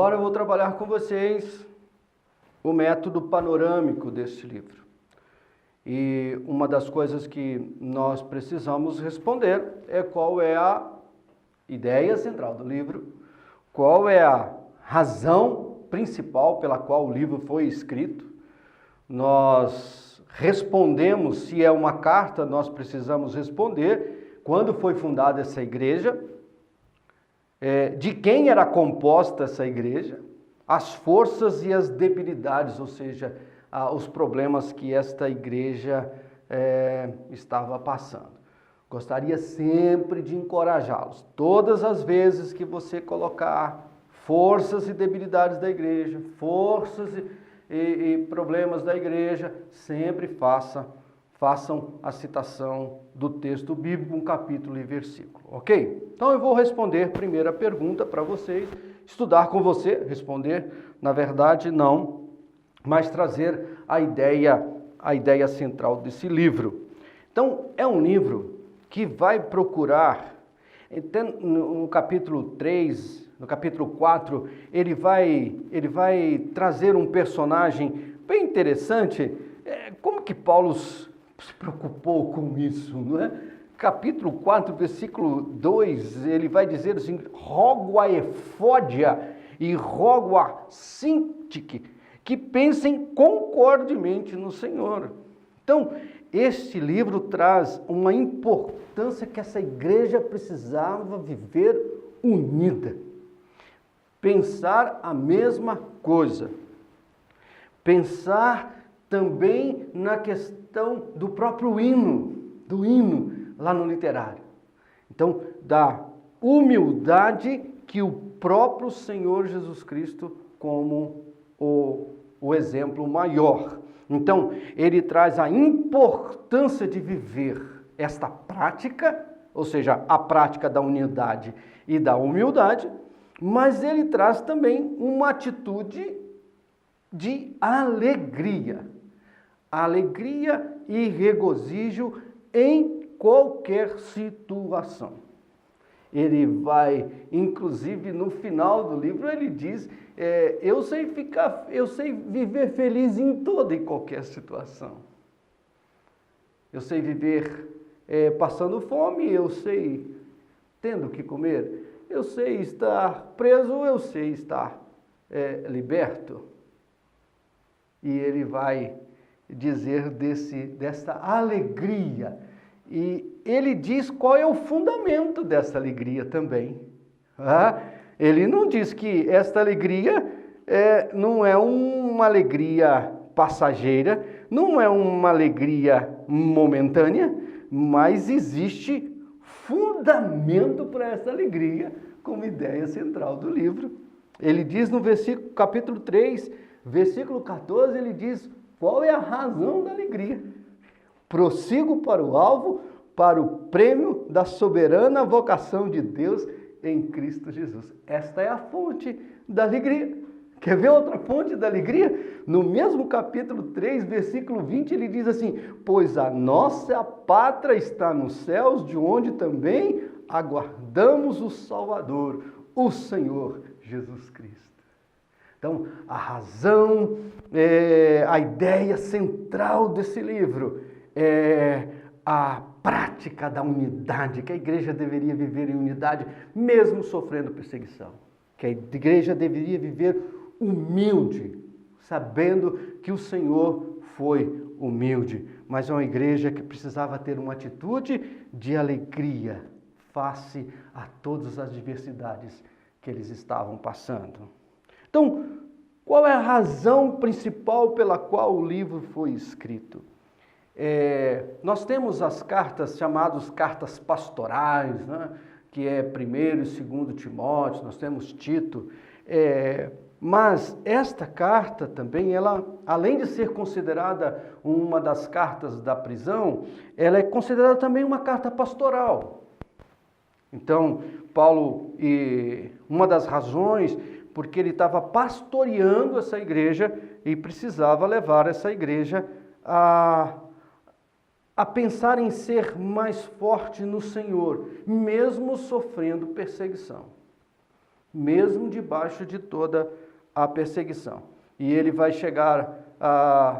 Agora eu vou trabalhar com vocês o método panorâmico deste livro. E uma das coisas que nós precisamos responder é qual é a ideia central do livro, qual é a razão principal pela qual o livro foi escrito. Nós respondemos, se é uma carta, nós precisamos responder quando foi fundada essa igreja, de quem era composta essa igreja, as forças e as debilidades, ou seja, os problemas que esta igreja estava passando. Gostaria sempre de encorajá-los. Todas as vezes que você colocar forças e debilidades da igreja, forças e problemas da igreja, sempre façam a citação do texto bíblico, um capítulo e versículo, ok? Então eu vou responder a primeira pergunta para vocês, estudar com você, responder, na verdade não, mas trazer a ideia central desse livro. Então é um livro que vai procurar, no capítulo 3, no capítulo 4, ele vai trazer um personagem bem interessante. Como que Paulo se preocupou com isso, não é? Capítulo 4, versículo 2, ele vai dizer assim: rogo a Efódia e rogo a Sintique que pensem concordemente no Senhor. Então, este livro traz uma importância que essa igreja precisava viver unida. Pensar a mesma coisa. Pensar também na questão do próprio do hino lá no literário. Então, da humildade que o próprio Senhor Jesus Cristo como o exemplo maior. Então, ele traz a importância de viver esta prática, ou seja, a prática da unidade e da humildade, mas ele traz também uma atitude de alegria. Alegria e regozijo em qualquer situação. Ele vai, inclusive no final do livro, ele diz, eu sei viver feliz em toda e qualquer situação. Eu sei viver passando fome, eu sei tendo o que comer, eu sei estar preso, eu sei estar liberto. E ele vai dizer dessa alegria. E ele diz qual é o fundamento dessa alegria também. Ele não diz que esta alegria não é uma alegria passageira, não é uma alegria momentânea, mas existe fundamento para essa alegria como ideia central do livro. Ele diz no capítulo 3, versículo 14, ele diz qual é a razão da alegria. Prossigo para o alvo, para o prêmio da soberana vocação de Deus em Cristo Jesus. Esta é a fonte da alegria. Quer ver outra fonte da alegria? No mesmo capítulo 3, versículo 20, ele diz assim: pois a nossa pátria está nos céus, de onde também aguardamos o Salvador, o Senhor Jesus Cristo. Então, a razão, a ideia central desse livro é a prática da unidade, que a igreja deveria viver em unidade, mesmo sofrendo perseguição. Que a igreja deveria viver humilde, sabendo que o Senhor foi humilde. Mas é uma igreja que precisava ter uma atitude de alegria face a todas as adversidades que eles estavam passando. Então, qual é a razão principal pela qual o livro foi escrito? Nós temos as cartas chamadas cartas pastorais, né? Que é 1º e 2º Timóteo, nós temos Tito, mas esta carta também, ela, além de ser considerada uma das cartas da prisão, ela é considerada também uma carta pastoral. Então, Paulo, uma das razões, porque ele estava pastoreando essa igreja e precisava levar essa igreja a pensar em ser mais forte no Senhor, mesmo sofrendo perseguição. mesmo debaixo de toda a perseguição. E ele vai chegar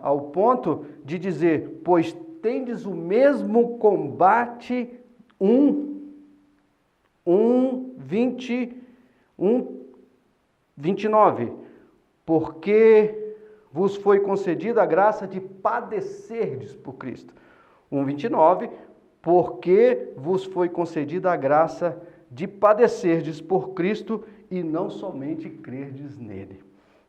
ao ponto de dizer, pois tendes o mesmo combate, 29, porque vos foi concedida a graça de padecerdes por Cristo. 1:29, porque vos foi concedida a graça de padecerdes por Cristo e não somente crerdes nele.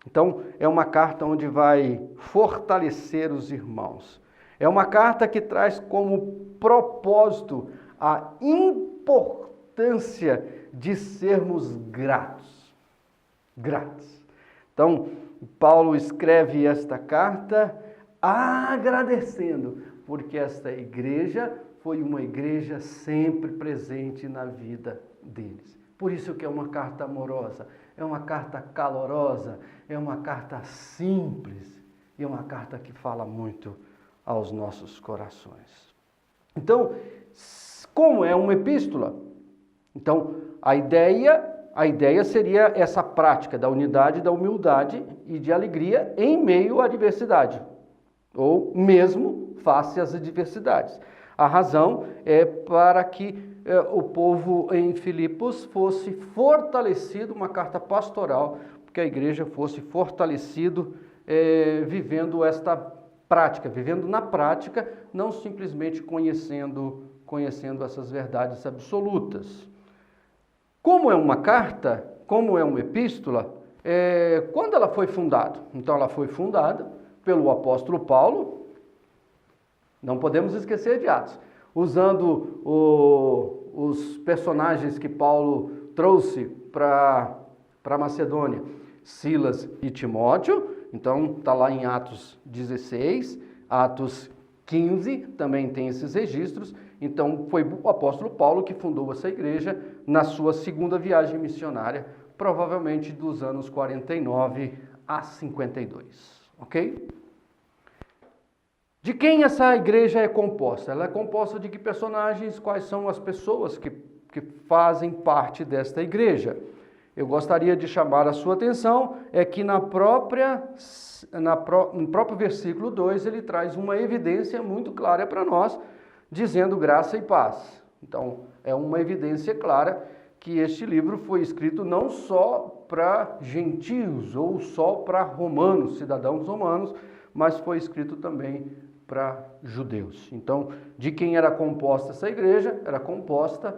Então, é uma carta onde vai fortalecer os irmãos. É uma carta que traz como propósito a importância de sermos gratos. Gratos. Então, Paulo escreve esta carta agradecendo, porque esta igreja foi uma igreja sempre presente na vida deles. Por isso que é uma carta amorosa, é uma carta calorosa, é uma carta simples e é uma carta que fala muito aos nossos corações. Então, como é uma epístola? Então, a ideia seria essa prática da unidade, da humildade e de alegria em meio à adversidade, ou mesmo face às adversidades. A razão é para que o povo em Filipos fosse fortalecido, uma carta pastoral, que a igreja fosse fortalecido vivendo esta prática, vivendo na prática, não simplesmente conhecendo essas verdades absolutas. Como é uma carta, como é uma epístola, quando ela foi fundada? Então ela foi fundada pelo apóstolo Paulo, não podemos esquecer de Atos, usando os personagens que Paulo trouxe para Macedônia, Silas e Timóteo. Então está lá em Atos 16, Atos 15, também tem esses registros. Então foi o apóstolo Paulo que fundou essa igreja na sua segunda viagem missionária, provavelmente dos anos 49 a 52, ok? De quem essa igreja é composta? Ela é composta de que personagens? Quais são as pessoas que fazem parte desta igreja? Eu gostaria de chamar a sua atenção, que no próprio versículo 2 ele traz uma evidência muito clara para nós, dizendo graça e paz. Então, é uma evidência clara que este livro foi escrito não só para gentios ou só para romanos, cidadãos romanos, mas foi escrito também para judeus. Então, de quem era composta essa igreja? Era composta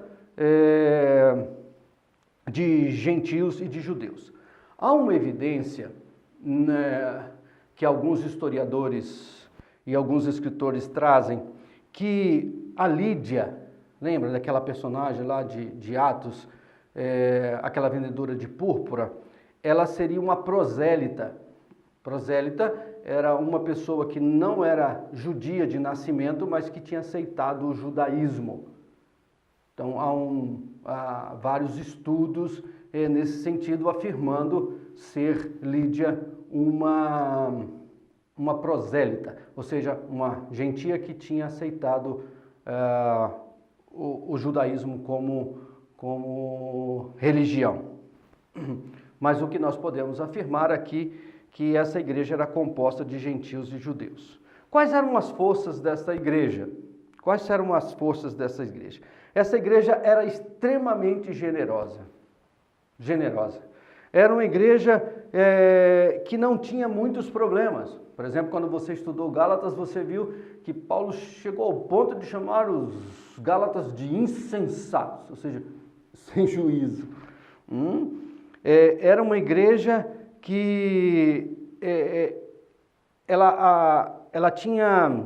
de gentios e de judeus. Há uma evidência, né, que alguns historiadores e alguns escritores trazem, que a Lídia, lembra daquela personagem lá de Atos, aquela vendedora de púrpura, ela seria uma prosélita. Prosélita era uma pessoa que não era judia de nascimento, mas que tinha aceitado o judaísmo. Então há vários estudos nesse sentido, afirmando ser Lídia uma prosélita, ou seja, uma gentia que tinha aceitado o judaísmo como religião. Mas o que nós podemos afirmar aqui que essa igreja era composta de gentios e judeus. Quais eram as forças desta igreja? Quais eram as forças dessa igreja? Essa igreja era extremamente generosa. Generosa. Era uma igreja que não tinha muitos problemas. Por exemplo, quando você estudou Gálatas, você viu que Paulo chegou ao ponto de chamar os Gálatas de insensatos, ou seja, sem juízo. Era uma igreja que ela tinha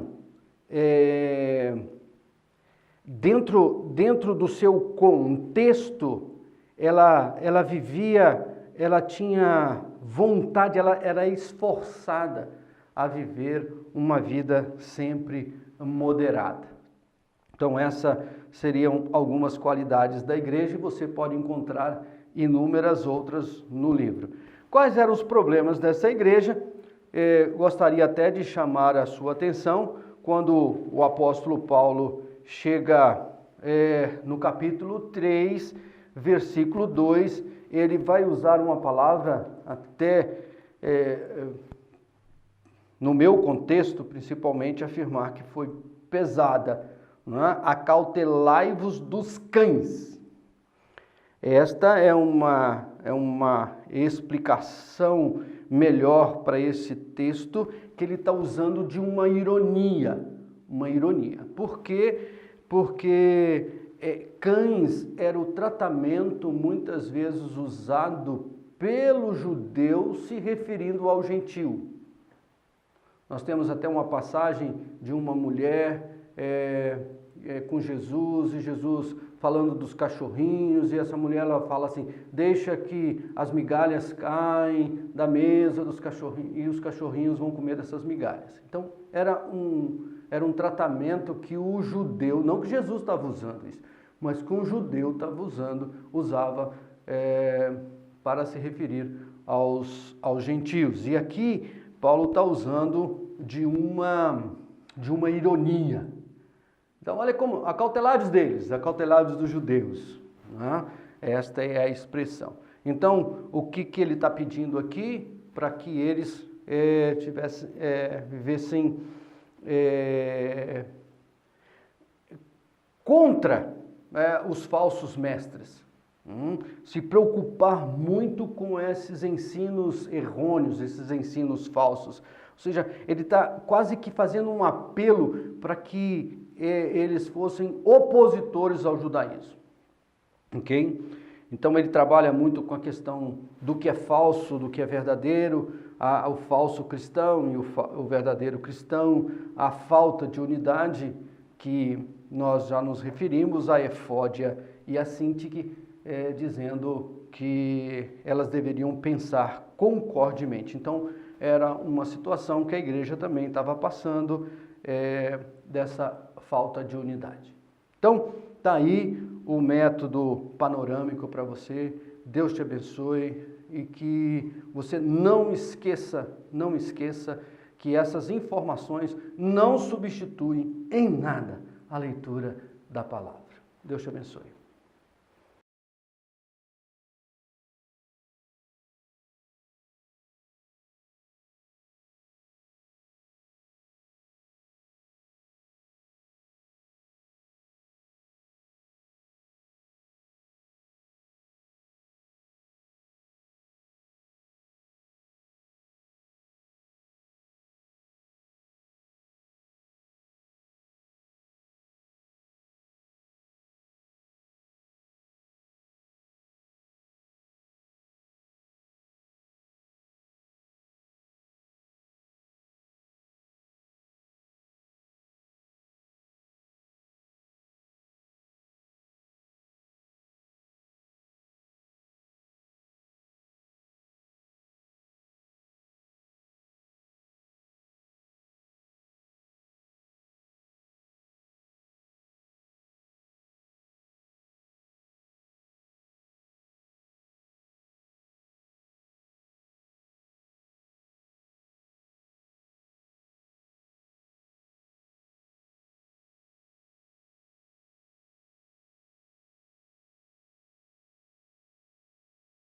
dentro do seu contexto, ela vivia, ela tinha vontade, ela era esforçada a viver uma vida sempre moderada. Então essas seriam algumas qualidades da igreja e você pode encontrar inúmeras outras no livro. Quais eram os problemas dessa igreja? Gostaria até de chamar a sua atenção quando o apóstolo Paulo chega no capítulo 3, versículo 2, ele vai usar uma palavra até, no meu contexto, principalmente, afirmar que foi pesada, não é? Acautelai-vos dos cães. Esta é uma explicação melhor para esse texto, que ele está usando de uma ironia. Uma ironia. Por quê? Porque cães era o tratamento muitas vezes usado pelo judeu se referindo ao gentio. Nós temos até uma passagem de uma mulher com Jesus, e Jesus falando dos cachorrinhos, e essa mulher ela fala assim, deixa que as migalhas caem da mesa dos cachorrinhos, e os cachorrinhos vão comer dessas migalhas. Então, era um tratamento que o judeu, não que Jesus estava usando isso, mas que um judeu estava usava para se referir aos gentios. E aqui, Paulo está usando de uma ironia. Então, olha como, acautelados deles, acautelados dos judeus. Né? Esta é a expressão. Então, o que ele está pedindo aqui? Para que eles vivessem contra os falsos mestres. Se preocupar muito com esses ensinos errôneos, esses ensinos falsos. Ou seja, ele está quase que fazendo um apelo para que eles fossem opositores ao judaísmo. Ok? Então ele trabalha muito com a questão do que é falso, do que é verdadeiro, o falso cristão e o verdadeiro cristão, a falta de unidade, que nós já nos referimos, a efódia e a síntique, dizendo que elas deveriam pensar concordemente. Então, era uma situação que a igreja também estava passando, dessa falta de unidade. Então, está aí o método panorâmico para você. Deus te abençoe e que você não esqueça que essas informações não substituem em nada a leitura da palavra. Deus te abençoe.